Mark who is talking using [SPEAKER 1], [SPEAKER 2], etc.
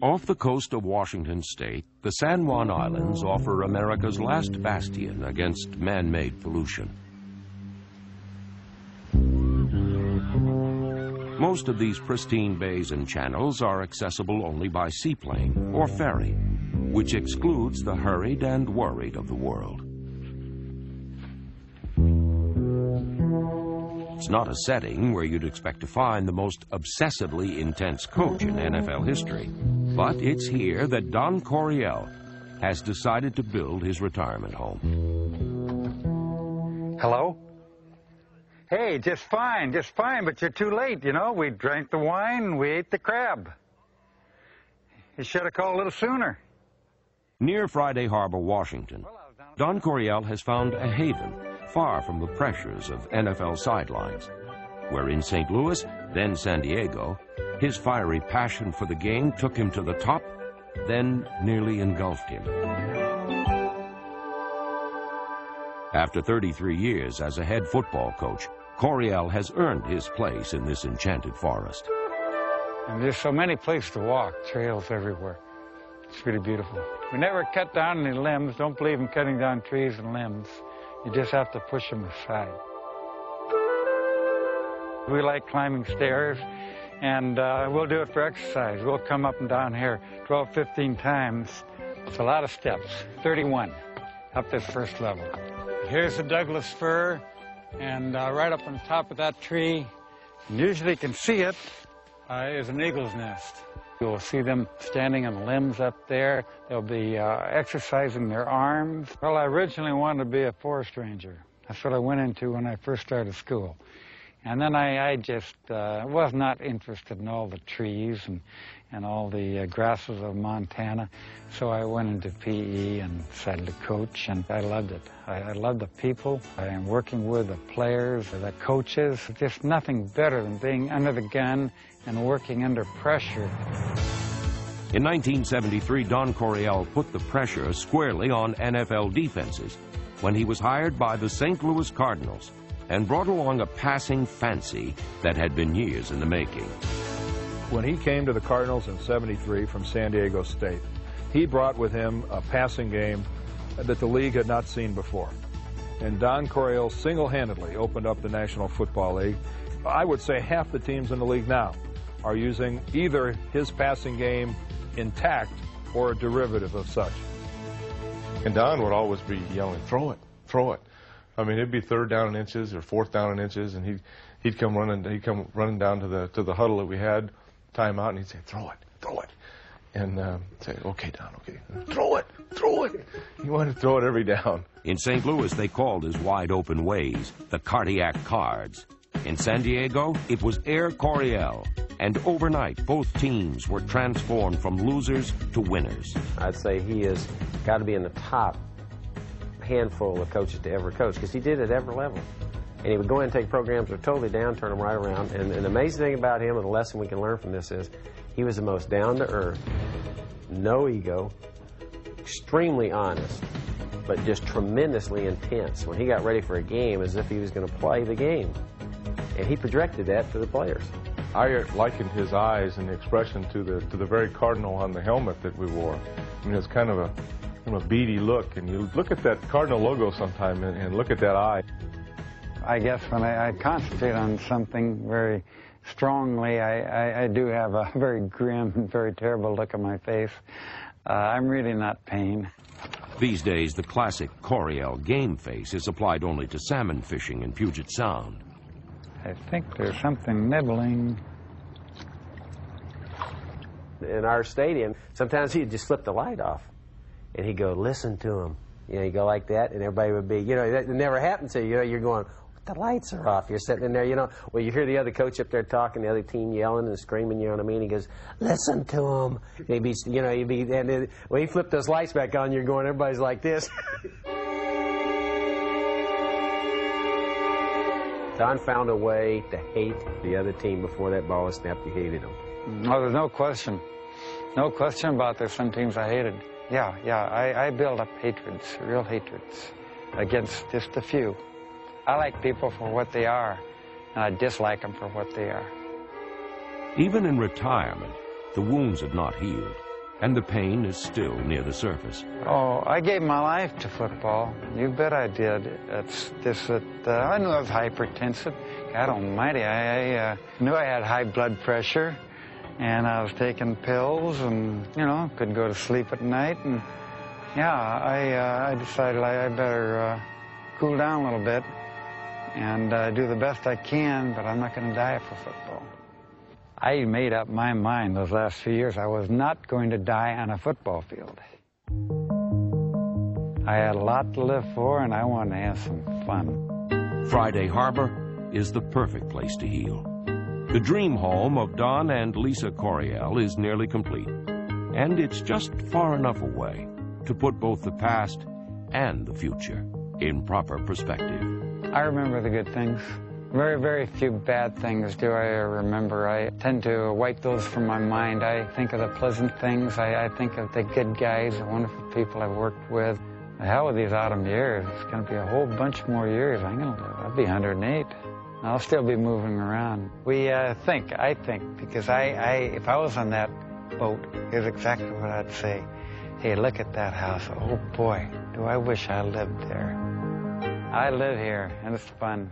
[SPEAKER 1] Off the coast of Washington state, the San Juan Islands offer America's last bastion against man-made pollution. Most of these pristine bays and channels are accessible only by seaplane or ferry, which excludes the hurried and worried of the world. It's not a setting where you'd expect to find the most obsessively intense coach in NFL history, but it's here that Don Coryell has decided to build his retirement home.
[SPEAKER 2] Hello? Hey, just fine, but you're too late, you know. We drank the wine, we ate the crab. You should have called a little sooner.
[SPEAKER 1] Near Friday Harbor, Washington, Don Coryell has found a haven far from the pressures of NFL sidelines, where in St. Louis, then San Diego, his fiery passion for the game took him to the top, then nearly engulfed him. After 33 years as a head football coach, Coryell has earned his place in this enchanted forest.
[SPEAKER 2] And there's so many places to walk, trails everywhere. It's really beautiful. We never cut down any limbs. Don't believe in cutting down trees and limbs. You just have to push them aside. We like climbing stairs, and we'll do it for exercise. We'll come up and down here 12, 15 times. It's a lot of steps, 31 up this first level. Here's the Douglas fir, and right up on top of that tree, and usually you can see it, is an eagle's nest. You'll see them standing on limbs up there. They'll be exercising their arms. Well, I originally wanted to be a forest ranger. That's what I went into when I first started school. And then I just was not interested in all the trees and all the grasses of Montana. So I went into PE and decided to coach, and I loved it. I loved the people. I am working with the players, the coaches. Just nothing better than being under the gun and working under pressure.
[SPEAKER 1] In 1973, Don Coryell put the pressure squarely on NFL defenses when he was hired by the St. Louis Cardinals and brought along a passing fancy that had been years in the making.
[SPEAKER 3] When he came to the Cardinals in '73 from San Diego State, he brought with him a passing game that the league had not seen before. And Don Coryell single-handedly opened up the National Football League. I would say half the teams in the league now are using either his passing game intact or a derivative of such.
[SPEAKER 4] And Don would always be yelling, "Throw it, throw it." I mean, it'd be 3rd down and inches or 4th down and inches, and he'd come running down to the huddle that we had, timeout, and he'd say, "Throw it, throw it," and say, "Okay, Don, okay, throw it, throw it." He wanted to throw it every down.
[SPEAKER 1] In St. Louis, they called his wide open ways the cardiac cards. In San Diego, it was Air Coryell. And overnight, both teams were transformed from losers to winners.
[SPEAKER 5] I'd say he has got to be in the top handful of coaches to ever coach, because he did it at every level. And he would go in and take programs that were totally down, turn them right around. And the amazing thing about him, and the lesson we can learn from this, is he was the most down-to-earth, no ego, extremely honest, but just tremendously intense. When he got ready for a game, as if he was going to play the game. And he projected that to the players.
[SPEAKER 4] I likened his eyes and the expression to the very cardinal on the helmet that we wore. I mean, it's kind of a beady look, and you look at that cardinal logo sometime and look at that eye.
[SPEAKER 2] I guess when I concentrate on something very strongly, I do have a very grim, very terrible look on my face. I'm really not pain.
[SPEAKER 1] These days, the classic Coryell game face is applied only to salmon fishing in Puget Sound.
[SPEAKER 2] I think there's something nibbling.
[SPEAKER 5] In our stadium, sometimes he'd just flip the light off, and he'd go, "Listen to him." You know, you go like that, and everybody would be, you know, that never happened to you. You know, you're going, "The lights are off." You're sitting in there, you know. Well, you hear the other coach up there talking, the other team yelling and screaming, you know what I mean? He goes, "Listen to him." Maybe, you know, and then, when he flipped those lights back on, you're going, everybody's like this. Don found a way to hate the other team before that ball was snapped. You hated them.
[SPEAKER 2] No, there's no question. No question about there's some teams I hated. Yeah, I build up hatreds, real hatreds, against just a few. I like people for what they are, and I dislike them for what they are.
[SPEAKER 1] Even in retirement, the wounds had not healed. and the pain is still near the surface.
[SPEAKER 2] Oh, I gave my life to football. You bet I did. It's just that I knew I was hypertensive. God almighty, I knew I had high blood pressure, and I was taking pills, and, you know, couldn't go to sleep at night. And, yeah, I decided I better cool down a little bit and do the best I can, but I'm not going to die for football. I made up my mind those last few years I was not going to die on a football field. I had a lot to live for, and I wanted to have some fun.
[SPEAKER 1] Friday Harbor is the perfect place to heal. The dream home of Don and Lisa Coryell is nearly complete, and it's just far enough away to put both the past and the future in proper perspective.
[SPEAKER 2] I remember the good things. Very, very few bad things do I remember. I tend to wipe those from my mind. I think of the pleasant things. I think of the good guys, the wonderful people I've worked with. The hell with these autumn years. It's going to be a whole bunch more years I'm going to live. I'll be 108. I'll still be moving around. I think, because if I was on that boat, here's exactly what I'd say. Hey, look at that house. Oh boy, do I wish I lived there. I live here, and it's fun.